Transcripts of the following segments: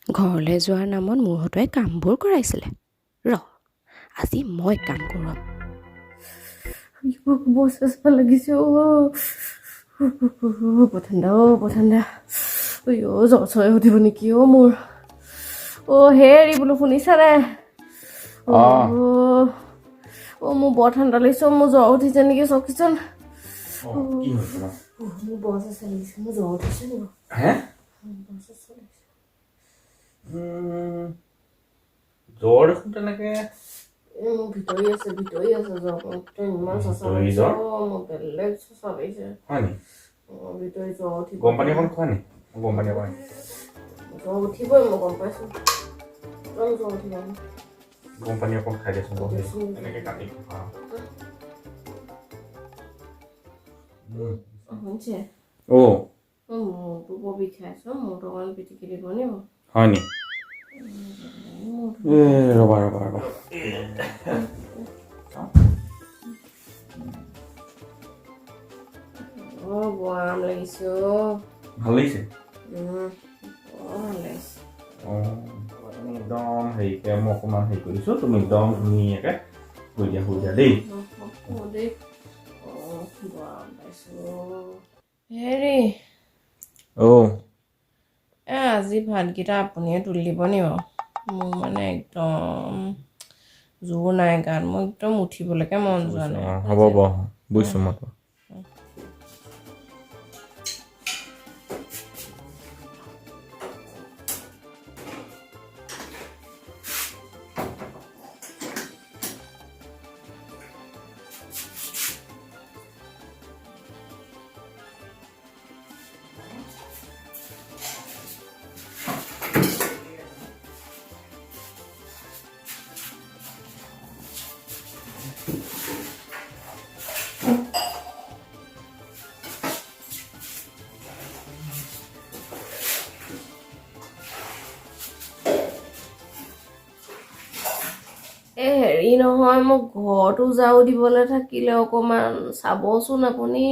ঘৰলৈ যোৱাৰ নামত মোৰ হতুৱাই কামবোৰ কৰাইছিলে আজি মই কাম কৰোঁ বহুত চেষ্টা লাগিছে পঠাণ্ডা জ্বৰ চৰে সুধিব নেকি মোৰ হেৰি বোলো শুনিছানে মোৰ বৰ ঠাণ্ডা লাগিছে মোৰ জ্বৰ উঠিছে নেকি চকীচোন মোৰ বছ আছে লাগিছে মোৰ জ্বৰ উঠিছে নেকি জ্বৰ দেখোন তেনেকে মোৰ ভিতৰি আছে জ্বৰ ইমান চচা লাগিছে মোৰ বেলেগ চচা লাগিছে হয় নি ভিতৰি জ্বৰ উঠিব গৰম পানী অকণ খোৱা নি গৰম পানী অকণ জ্বৰ উঠিবই মই গম পাইছোঁ জ্বৰ উঠিব গৰম পানী অকণ খাই দিয়াচোন এনেকে কাটি খোৱা শুনিছে মোৰটো বৰ বিষাইছে মোৰটো অকণমান পিটিকি দিব নি হয় নি ৰবা বৰ আৰাম লাগিছে ভাল লাগিছে ভাল লাগিছে একদম হেৰিকে মই অকণমান হেৰি কৰিছোঁ তুমি একদম ধুনীয়াকৈ শুই দিয়া দেই হেৰি আজি ভাতকেইটা আপুনিয়ে তুলি দিব নি বাৰু মোৰ মানে একদম জোৰ নাই গাত মই একদম উঠিবলৈকে মন যোৱা নাই হ'ব বাৰু বুজিছোঁ মই হেৰি নহয় মোক ঘৰতো যাও দিবলৈ থাকিলে অকণমান চাবচোন আপুনি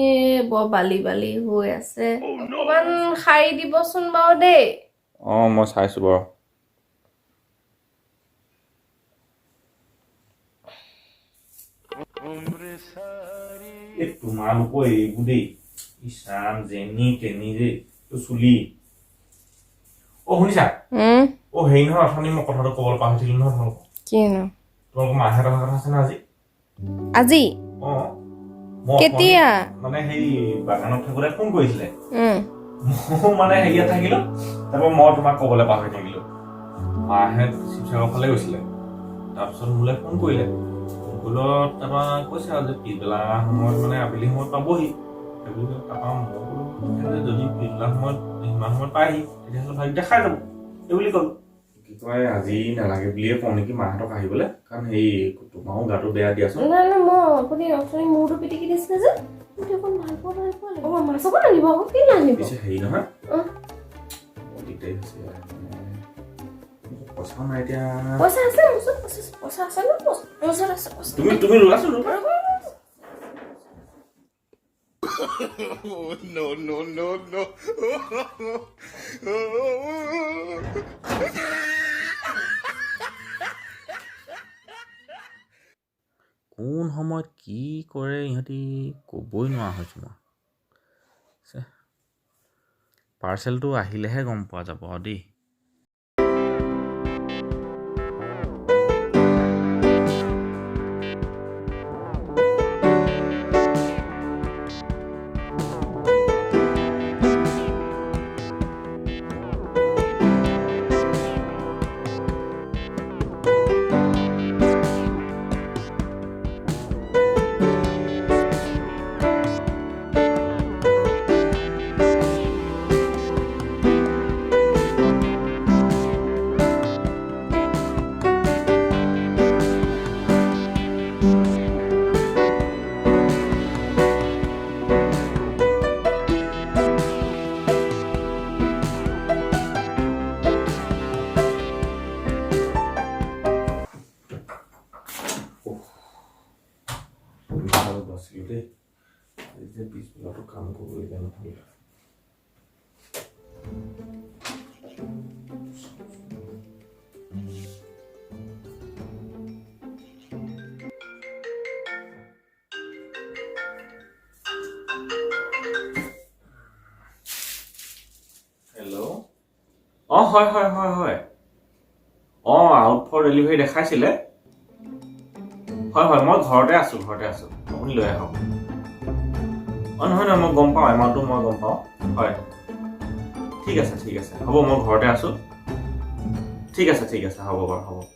বৰ বালি হৈ আছে অকণমান সাৰি দিবচোন বাৰু দেই মই চাইছোঁ বাৰু তোমালোকৰ এইবোৰ দেই ইছান যেনি তেনি যে চুলি শুনিছা হেৰি নহয় অথনি মই কথাটো ক'বলৈ পাহৰিছিলো নহয় তোমালোকক কিনো তোমালোকৰ মাহেঁতৰ কথা আছে ন আজি কেতিয়া মানে সেই বাগানত থাকোঁতে ফোন কৰিছিলে মই মানে হেৰিয়াত থাকিলো তাৰপৰা মই তোমাক ক'বলৈ পাহৰি থাকিলো মাহেঁত শিৱসাগৰ ফালে গৈছিলে তাৰপিছত মোলৈ ফোন কৰিলে ফোনত তাৰপৰা কৈছে আৰু যে পিছবেলা সময়ত মানে আবেলি সময়ত পাবহি তাৰপৰা মই যদি পিছবেলা সময়ত সিমান সময়ত পায়হি তেতিয়াহ'লে ভাইক দেখাই যাব এইবুলি ক'লো কি কয় আজি নালাগে বুলিয়ে কওঁ নেকি মাহঁতক আহিবলৈ কাৰণ সেই তোমাৰো গাটো বেয়া দিয়াচোন নাই মই আপুনি মূৰটো পিটিকি দিছিলে যে মাছকো নানিব কি নানিব হেৰি নহয় দিগদাৰী হৈছে পইচা নাই এতিয়া পইচা আছে পইচা আছে ন ওচৰত আছে তুমি লোৱাচোন no. কোন সময়ত কি কৰে ইহঁতি ক'বই নোৱাৰা হৈছোঁ মই পাৰ্চেলটো আহিলেহে গম পোৱা যাব দেই হয় আউট ফৰ ডেলিভাৰী দেখাইছিলে হয় মই ঘৰতে আছো আপুনি লৈ আহক নহয় মই গম পাওঁ এমাউণ্টটো মই গম পাওঁ হয় ঠিক আছে হ'ব মই ঘৰতে আছো ঠিক আছে হ'ব বাৰু হ'ব